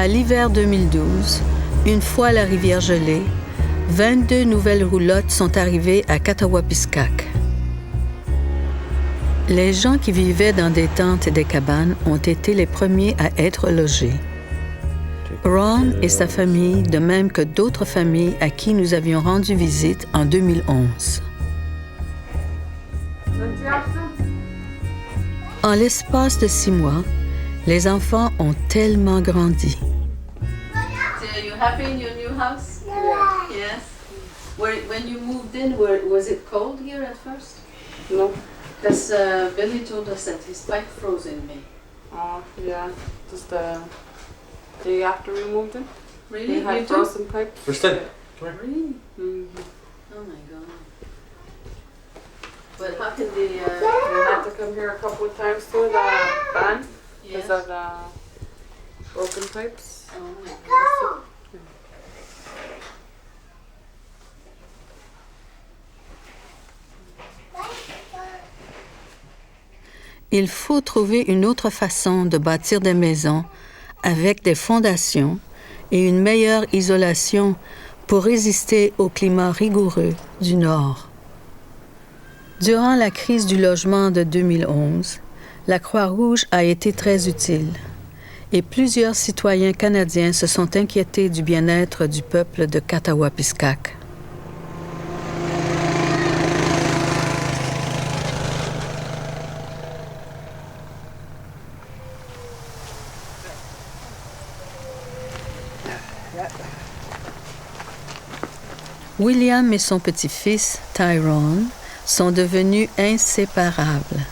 À l'hiver 2012, une fois la rivière gelée, 22 nouvelles roulottes sont arrivées à Kattawapiskak. Les gens qui vivaient dans des tentes et des cabanes ont été les premiers à être logés. Ron et sa famille, de même que d'autres familles à qui nous avions rendu visite en 2011. En l'espace de 6 mois, les enfants ont tellement grandi. So are you happy in your new house? Yeah. Yes. When you moved in, was it cold here at first? No. Because Billy told us that his pipe froze in May. Oh, yeah. Just the day after we moved in. Really? We had frozen pipes. We're still. Come here. Really? Mm-hmm. Oh my God. But how can they? We had to come here a couple of times to the van Yes. because of the broken pipes. Oh my God. Il faut trouver une autre façon de bâtir des maisons avec des fondations et une meilleure isolation pour résister au climat rigoureux du Nord. Durant la crise du logement de 2011, la Croix-Rouge a été très utile et plusieurs citoyens canadiens se sont inquiétés du bien-être du peuple de Kattawapiskak. William et son petit-fils, Tyrone, sont devenus inséparables.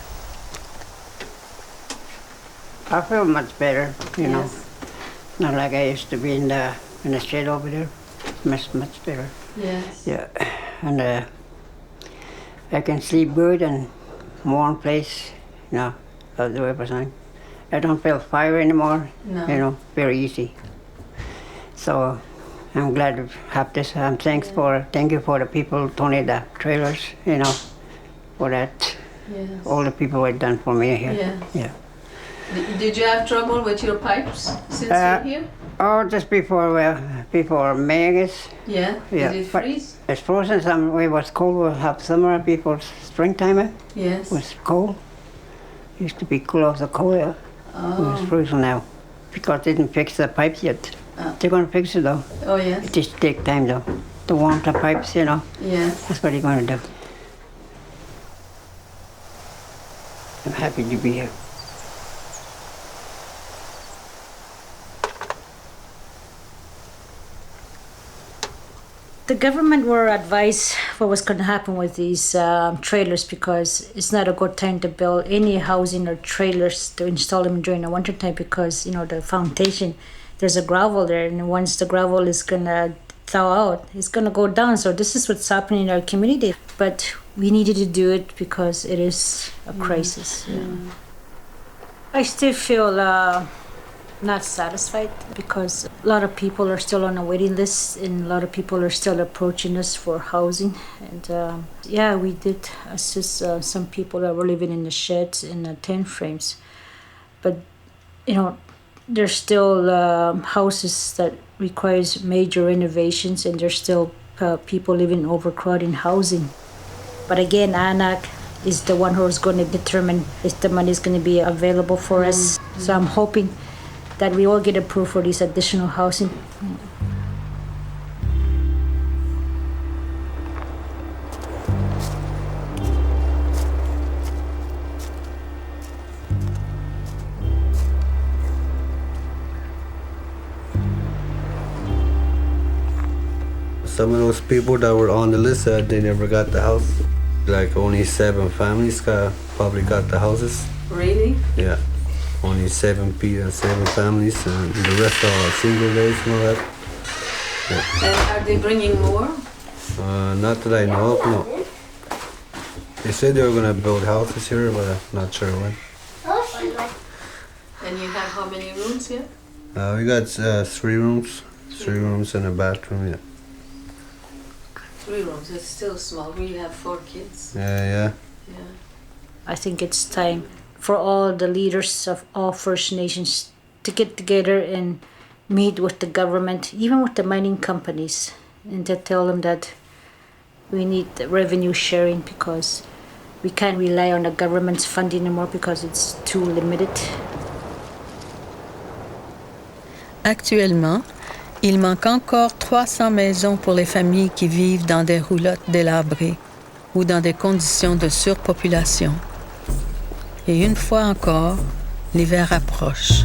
I feel much better, you know. Yes. Not like I used to be in the shed over there. Much better. Yes. Yeah, and I can sleep good and warm place, you know, I'll do everything. I don't feel fire anymore, No. you know, very easy. So I'm glad to have this. Thank you for the people who donated the trailers, you know, for that. Yes. All the people have done for me here. Yes. Yeah. Did you have trouble with your pipes since you're here? Oh, just before May, I guess. Yeah. Yeah, Did it but freeze? it's frozen. Some it was cold. We'll have summer before springtime. Yes. It was cold. Used to be cool off the cold. It was Oh. frozen now because they didn't fix the pipes yet. Ah. They're gonna fix it though. Oh yes. It just take time though to warm the pipes. You know, Yes. that's what they're gonna do. I'm happy to be here. The government were advised what was going to happen with these trailers because it's not a good time to build any housing or trailers to install them during the winter time because, you know, the foundation, there's a gravel there, and once the gravel is going to thaw out, it's going to go down. So this is what's happening in our community. But we needed to do it because it is a crisis. Yeah. I still feel not satisfied because a lot of people are still on a waiting list and a lot of people are still approaching us for housing. And yeah, we did assist some people that were living in the sheds and the tent frames. But, you know, there's still houses that requires major renovations and there's still people living in overcrowded housing. But again, ANAC is the one who's going to determine if the money is going to be available for us. So I'm hoping that we all get approved for this additional housing. Some of those people that were on the list, they never got the house. Like only 7 families probably got the houses. Really? Yeah. Only 7 families, and the rest are single days and all that. Yeah. And are they bringing more? Not that I know of, no. They said they were gonna build houses here, but I'm not sure when. And you have how many rooms here? We got 3 rooms, 3 rooms and a bathroom. Yeah. 3 rooms. It's still small. We have 4 kids. Yeah. Yeah. I think it's time for all the leaders of all First Nations to get together and meet with the government, even with the mining companies, and to tell them that we need the revenue sharing because we can't rely on the government's funding anymore because it's too limited. Actuellement, il manque encore 300 maisons pour les familles qui vivent dans des roulottes délabrées ou dans des conditions de surpopulation. Et une fois encore, l'hiver approche.